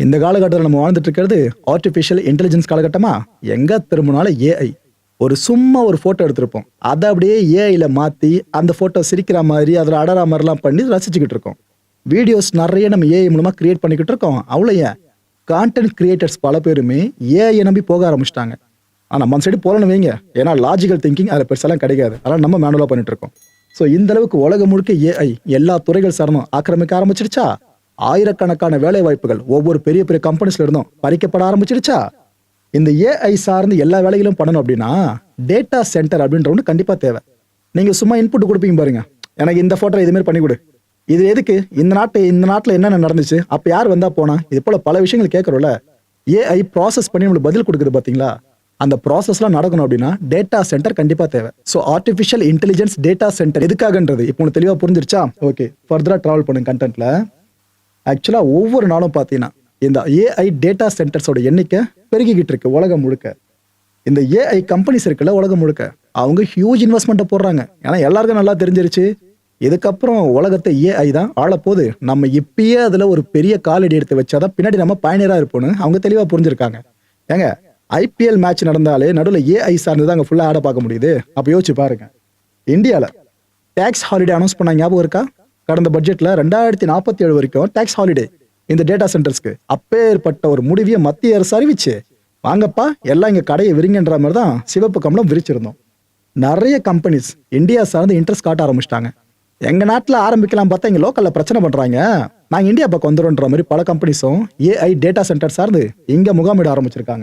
இந்த காலகட்டத்தில் நம்ம வாழ்ந்துட்டு இருக்கிறது ஆர்டிஃபிஷியல் இன்டெலிஜென்ஸ் காலகட்டமா. எங்க திரும்பினாலும் ஏஐ. ஒரு சும்மா ஒரு போட்டோ எடுத்திருப்போம், அதை அப்படியே ஏஐல மாத்தி அந்த போட்டோ சிரிக்கிற மாதிரி அதில் அடரா மாதிரிலாம் பண்ணி ரசிச்சுக்கிட்டு இருக்கோம். வீடியோஸ் நிறைய நம்ம ஏஐ மூலமா கிரியேட் பண்ணிக்கிட்டு இருக்கோம். அவ்வளோ ஏன் கான்டென்ட் கிரியேட்டர்ஸ் பல பேருமே ஏஐ நம்பி போக ஆரம்பிச்சிட்டாங்க. ஆனால் நம்ம சைடு போகலன்னு வைங்க, ஏன்னா லாஜிக்கல் திங்கிங் அதில் பெருசெல்லாம் கிடைக்காது. அதனால் நம்ம மேனுவலாக பண்ணிட்டு இருக்கோம். ஸோ இந்த அளவுக்கு உலகம் முழுக்க ஏஐ எல்லா துறைகள் சார்ந்தும் ஆக்கிரமிக்க ஆரம்பிச்சிருச்சா? ஆயிரக்கணக்கான வேலை வாய்ப்புகள் ஒவ்வொரு பெரிய பெரிய கம்பெனிஸ்ல இருந்தும் பறிக்கப்பட ஆரம்பிச்சிருச்சா? இந்த ஏஐ சார்ந்து எல்லா வேலைகளும் பண்ணணும் அப்படின்னா டேட்டா சென்டர் அப்படின்ற ஒன்று கண்டிப்பா தேவை. நீங்க சும்மா இன்புட் கொடுப்பீங்க பாருங்க, எனக்கு இந்த போட்டோ இது மாதிரி பண்ணி கொடு, இது எதுக்கு, இந்த நாட்டில் என்னென்ன நடந்துச்சு, அப்ப யார் வந்தா போனா, இது போல பல விஷயங்கள் கேட்கறோம்ல. ஏஐ ப்ராசஸ் பண்ணி நம்மளுக்கு பதில் கொடுக்குது பாத்தீங்களா? அந்த ப்ராசஸ்லாம் நடக்கணும் அப்படின்னா டேட்டா சென்டர் கண்டிப்பா தேவை. So artificial intelligence data centre எதுக்காகன்றது இப்போ உங்களுக்கு தெளிவா புரிஞ்சிருச்சா? ஓகே, ஃபர்தரா டிராவல் பண்ணுங்க கண்டென்ட்ல. ஆக்சுவலா ஒவ்வொரு நாளும் பார்த்தீங்கன்னா இந்த ஏஐ டேட்டா சென்டர்ஸோட எண்ணிக்கை பெருகிக்கிட்டு இருக்கு உலகம் முழுக்க. இந்த ஏஐ கம்பெனிஸ் இருக்குல்ல உலகம் முழுக்க, அவங்க ஹியூஜ் இன்வெஸ்ட்மெண்ட்டை போடுறாங்க. ஏன்னா எல்லாருக்கும் நல்லா தெரிஞ்சிருச்சு, இதுக்கப்புறம் உலகத்தை ஏஐ தான் ஆளப்போகுது. நம்ம இப்பயே அதுல ஒரு பெரிய காலடி எடுத்து வச்சாதான் பின்னாடி நம்ம பயணியரா இருப்போம்னு அவங்க தெளிவா புரிஞ்சிருக்காங்க. ஏங்க, ஐபிஎல் மேட்ச் நடந்தாலே நடுவில் ஏஐ சார்ந்து தான் அங்கே ஃபுல்லாக ஆட பார்க்க முடியுது. அப்போ யோசிச்சு பாருங்க. இந்தியாவில் டேக்ஸ் ஹாலிடே அனௌன்ஸ் பண்ண ஞாபகம் இருக்கா? கடந்த பட்ஜெட்ல 2047 வரைக்கும் டேக்ஸ் ஹாலிடே இந்த டேட்டா சென்டர்ஸ்க்கு. அப்பேற்பட்ட ஒரு முடிவையை மத்திய அரசு அறிவிச்சு, வாங்கப்பா எல்லாம் இங்க கடையை விரிங்கன்ற மாதிரி தான் சிவப்பு கம்பளம் விரிச்சிருந்தோம். நிறைய கம்பெனிஸ் இந்தியா சார்ந்து இன்ட்ரெஸ்ட் காட்ட ஆரம்பிச்சிட்டாங்க. எங்க நாட்டில் ஆரம்பிக்கலாம் பார்த்தா இங்க லோக்கல்ல பிரச்சனை பண்றாங்க, நாங்க இந்தியா பக்கம் வந்துடும்ன்ற மாதிரி பல கம்பெனிஸும் ஏஐ டேட்டா சென்டர் சார்ந்து இங்க முகாமிட ஆரம்பிச்சிருக்காங்க.